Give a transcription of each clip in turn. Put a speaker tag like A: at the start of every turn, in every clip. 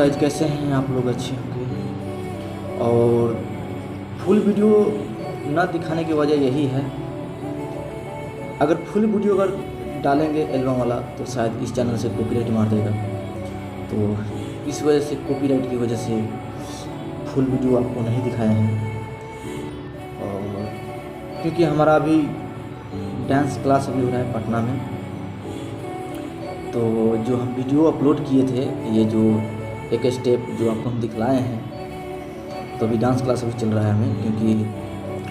A: Guys, कैसे हैं आप लोग? अच्छे होंगे। और फुल वीडियो ना दिखाने की वजह यही है, अगर फुल वीडियो अगर डालेंगे एल्बम वाला तो शायद इस चैनल से कॉपीराइट मार देगा। तो इस वजह से, कॉपीराइट की वजह से फुल वीडियो आपको नहीं दिखाए हैं। और क्योंकि हमारा अभी डांस क्लास अभी हो रहा है पटना में, तो जो हम वीडियो अपलोड किए थे, ये जो एक स्टेप जो आपको हम दिखलाए हैं, तो अभी डांस क्लास अभी चल रहा है हमें, क्योंकि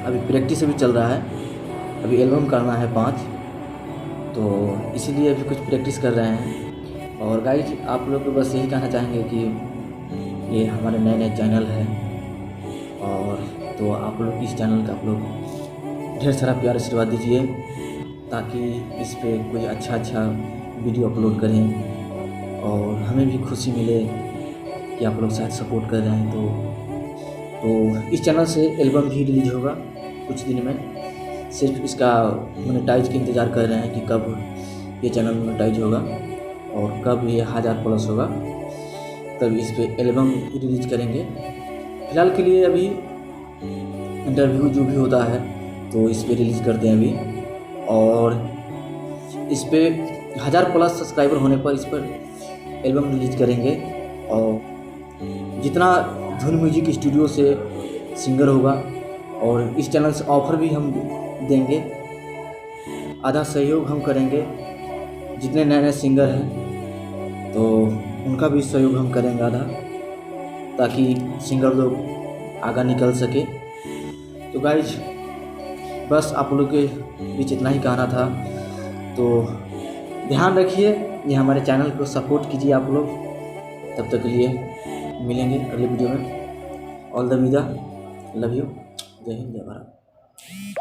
A: अभी प्रैक्टिस अभी चल रहा है। अभी एल्बम करना है 5, तो इसीलिए अभी कुछ प्रैक्टिस कर रहे हैं। और गाइज, आप लोग को बस यही कहना चाहेंगे कि ये हमारे नए नए चैनल है, और तो आप लोग इस चैनल का आप लोग ढेर सारा प्यार आशीर्वाद दीजिए, ताकि इस पे कोई अच्छा वीडियो अपलोड करें और हमें भी खुशी मिले कि आप लोग शायद सपोर्ट कर रहे हैं। तो इस चैनल से एल्बम भी रिलीज होगा कुछ दिन में। सिर्फ इसका मोनेटाइज के इंतज़ार कर रहे हैं कि कब ये चैनल मोनेटाइज होगा और कब ये 1000+ होगा, तब इस पे एल्बम रिलीज करेंगे। फ़िलहाल के लिए अभी इंटरव्यू जो भी होता है तो इस पे रिलीज़ करते हैं अभी, और इस पे 1000+ सब्सक्राइबर होने पर इस पर एल्बम रिलीज करेंगे। और जितना धुन म्यूजिक स्टूडियो से सिंगर होगा, और इस चैनल से ऑफ़र भी हम देंगे, आधा सहयोग हम करेंगे। जितने नए नए सिंगर हैं तो उनका भी सहयोग हम करेंगे आधा, ताकि सिंगर लोग आगे निकल सके। तो गाइज, बस आप लोग के बीच इतना ही कहना था। तो ध्यान रखिए, ये हमारे चैनल को सपोर्ट कीजिए आप लोग। तब तक के लिए मिलेंगे अगले वीडियो में। ऑल द विदा, लव यू, जय हिंद, जय भारत।